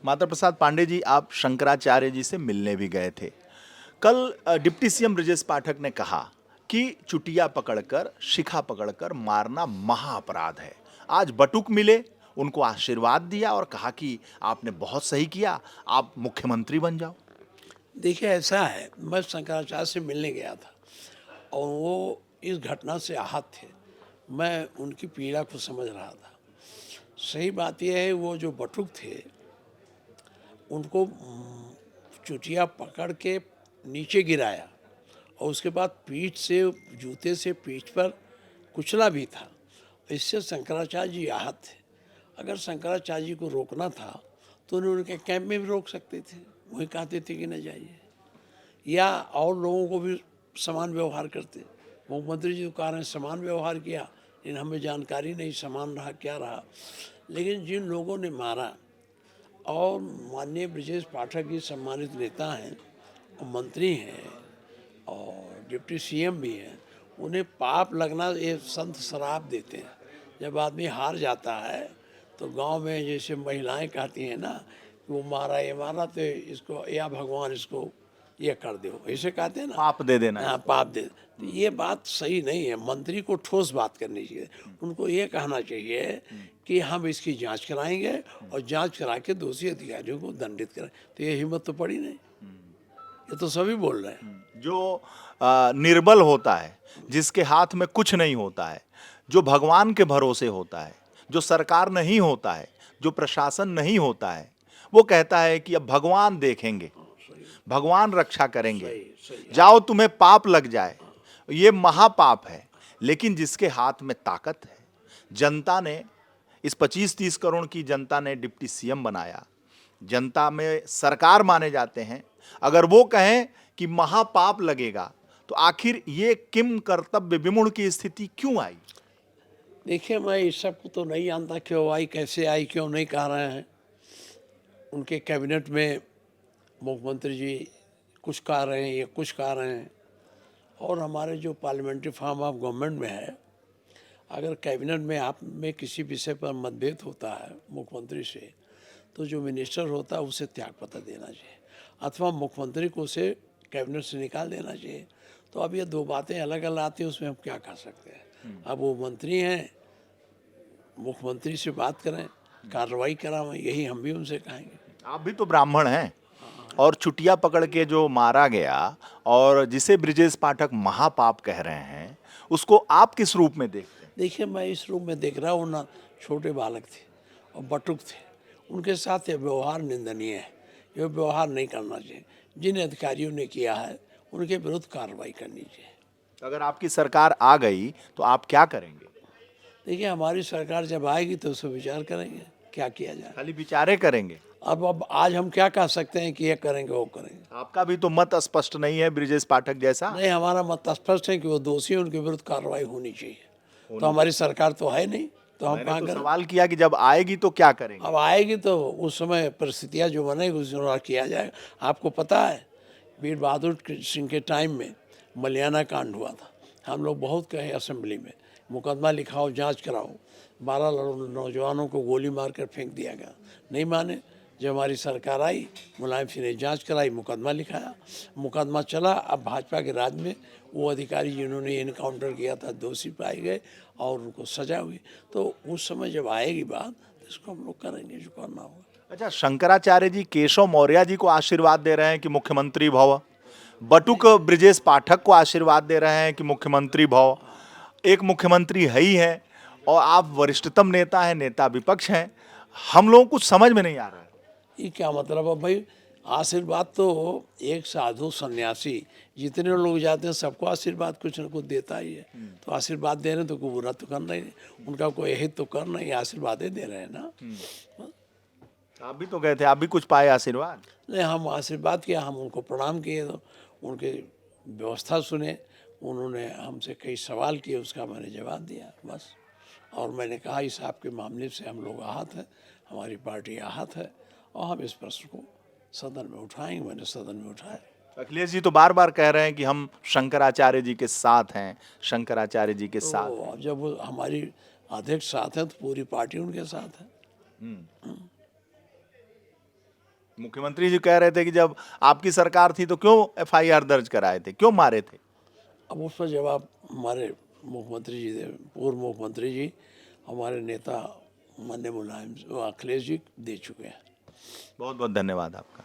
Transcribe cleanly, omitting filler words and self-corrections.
माता प्रसाद पांडे जी, आप शंकराचार्य जी से मिलने भी गए थे। कल डिप्टी सीएम ब्रजेश पाठक ने कहा कि चुटिया पकड़कर, शिखा पकड़कर मारना महाअपराध है। आज बटुक मिले, उनको आशीर्वाद दिया और कहा कि आपने बहुत सही किया, आप मुख्यमंत्री बन जाओ। देखिए ऐसा है, मैं शंकराचार्य से मिलने गया था और वो इस घटना से आहत थे। मैं उनकी पीड़ा को समझ रहा था। सही बात यह है, वो जो बटुक थे उनको चुटिया पकड़ के नीचे गिराया और उसके बाद पीठ से, जूते से पीठ पर कुचला भी था। इससे शंकराचार्य जी आहत थे। अगर शंकराचार्य जी को रोकना था तो उन्हें उनके कैंप में भी रोक सकते थे, वही कहते थे कि न जाइए, या और लोगों को भी समान व्यवहार करते। मुख्यमंत्री जी तो कह रहे हैं समान व्यवहार किया, लेकिन हमें जानकारी नहीं समान रहा क्या रहा। लेकिन जिन लोगों ने मारा, और माननीय ब्रजेश पाठक जी सम्मानित नेता हैं और मंत्री हैं और डिप्टी सीएम भी हैं, उन्हें पाप लगना ये संत श्राप देते हैं। जब आदमी हार जाता है तो गांव में जैसे महिलाएं कहती हैं ना कि वो मारा ये मारा तो इसको, या भगवान इसको ये कर दो, ऐसे कहते हैं ना, पाप दे देना है। हाँ पाप दे। तो ये बात सही नहीं है। मंत्री को ठोस बात करनी चाहिए। उनको ये कहना चाहिए कि हम इसकी जांच कराएंगे और जांच करा के दोषी अधिकारियों को दंडित करें। तो ये हिम्मत तो पड़ी नहीं, ये तो सभी बोल रहे हैं। जो निर्बल होता है, जिसके हाथ में कुछ नहीं होता है, जो भगवान के भरोसे होता है, जो सरकार नहीं होता है, जो प्रशासन नहीं होता है, वो कहता है कि अब भगवान देखेंगे, भगवान रक्षा करेंगे, सही जाओ तुम्हें पाप लग जाए, ये महापाप है। लेकिन जिसके हाथ में ताकत है, जनता ने, इस 25-30 करोड़ की जनता ने डिप्टी सीएम बनाया, जनता में सरकार माने जाते हैं, अगर वो कहें कि महापाप लगेगा, तो आखिर ये किम कर्तव्य विमूढ़ की स्थिति क्यों आई? देखिए, मैं इस सब को तो नहीं जानता क्यों आई, कैसे आई, क्यों नहीं कह रहे हैं। उनके कैबिनेट में मुख्यमंत्री जी कुछ कह रहे हैं, ये कुछ कह रहे हैं। और हमारे जो पार्लियामेंट्री फॉर्म ऑफ गवर्नमेंट में है, अगर कैबिनेट में आप में किसी विषय पर मतभेद होता है मुख्यमंत्री से, तो जो मिनिस्टर होता है उसे त्यागपत्र देना चाहिए, अथवा मुख्यमंत्री को उसे कैबिनेट से निकाल देना चाहिए। तो अब ये दो बातें अलग अलग आती हैं, उसमें हम क्या कर सकते हैं। अब वो मंत्री हैं, मुख्यमंत्री से बात करें, कार्रवाई कराएं, यही हम भी उनसे कहेंगे। आप भी तो ब्राह्मण हैं, और चुटिया पकड़ के जो मारा गया और जिसे ब्रजेश पाठक महापाप कह रहे हैं, उसको आप किस रूप में देखते हैं? देखिए, मैं इस रूप में देख रहा हूँ ना, छोटे बालक थे और बटुक थे, उनके साथ ये व्यवहार निंदनीय है। ये व्यवहार नहीं करना चाहिए। जिन अधिकारियों ने किया है उनके विरुद्ध कार्रवाई करनी चाहिए। अगर आपकी सरकार आ गई तो आप क्या करेंगे? देखिए, हमारी सरकार जब आएगी तो उस पर विचार करेंगे क्या किया जाए। खाली विचारे करेंगे? अब आज हम क्या कह सकते हैं कि ये करेंगे वो करेंगे। आपका भी तो मत स्पष्ट नहीं है ब्रजेश पाठक जैसा। नहीं, हमारा मत स्पष्ट है कि वो दोषी हैं, उनके विरुद्ध कार्रवाई होनी चाहिए। तो हमारी सरकार तो है नहीं, तो हम मैंने कहाँ तो करें। सवाल किया कि जब आएगी तो क्या करेंगे? अब आएगी तो उस समय परिस्थितियाँ जो बनेगी उस अनुसार किया जाएगा। आपको पता है, वीर बहादुर सिंह के टाइम में मलियाना कांड हुआ था। हम लोग बहुत कहे असेंबली में, मुकदमा लिखाओ, जांच कराओ। 12 नौजवानों को गोली मारकर फेंक दिया गया, नहीं माने। जब हमारी सरकार आई, मुलायम सिंह ने जांच कराई, मुकदमा लिखाया, मुकदमा चला। अब भाजपा के राज में वो अधिकारी जिन्होंने इनकाउंटर किया था दोषी पाए गए और उनको सजा हुई। तो उस समय जब आएगी बात तो इसको हम लोग करेंगे जो करना होगा। अच्छा, शंकराचार्य जी केशव मौर्य जी को आशीर्वाद दे रहे हैं कि मुख्यमंत्री भव, बटुक ब्रजेश पाठक को आशीर्वाद दे रहे हैं कि मुख्यमंत्री भव। एक मुख्यमंत्री है ही है और आप वरिष्ठतम नेता हैं, नेता विपक्ष हैं। हम लोगों को समझ में नहीं आ रहा है। ये क्या मतलब है भाई। आशीर्वाद तो एक साधु सन्यासी जितने लोग जाते हैं सबको आशीर्वाद कुछ न कुछ देता ही है। तो आशीर्वाद दे रहे हैं तो कोई बुरा तो करना ही नहीं, उनका कोई हित तो करना ही, आशीर्वाद ही दे रहे हैं ना। आप भी तो गए थे, आप भी कुछ पाए आशीर्वाद? नहीं, हम आशीर्वाद किया, हम उनको प्रणाम किए, तो उनके व्यवस्था सुने। उन्होंने हमसे कई सवाल किए, उसका मैंने जवाब दिया बस। और मैंने कहा इस आपके मामले से हम लोग आहत हैं, हमारी पार्टी आहत है और हम इस प्रश्न को सदन में उठाएंगे। मैंने सदन में उठाया। अखिलेश जी तो बार बार कह रहे हैं कि हम शंकराचार्य जी के साथ हैं, शंकराचार्य जी के साथ हैं। तो जब वो हमारी अध्यक्ष साथ हैं तो पूरी पार्टी उनके साथ है। मुख्यमंत्री जी कह रहे थे कि जब आपकी सरकार थी तो क्यों एफआईआर दर्ज कराए थे, क्यों मारे थे? अब उसका जवाब हमारे मुख्यमंत्री जी दे, पूर्व मुख्यमंत्री जी, हमारे नेता माननीय मुलायम अखिलेश जी दे चुके हैं। बहुत बहुत धन्यवाद आपका।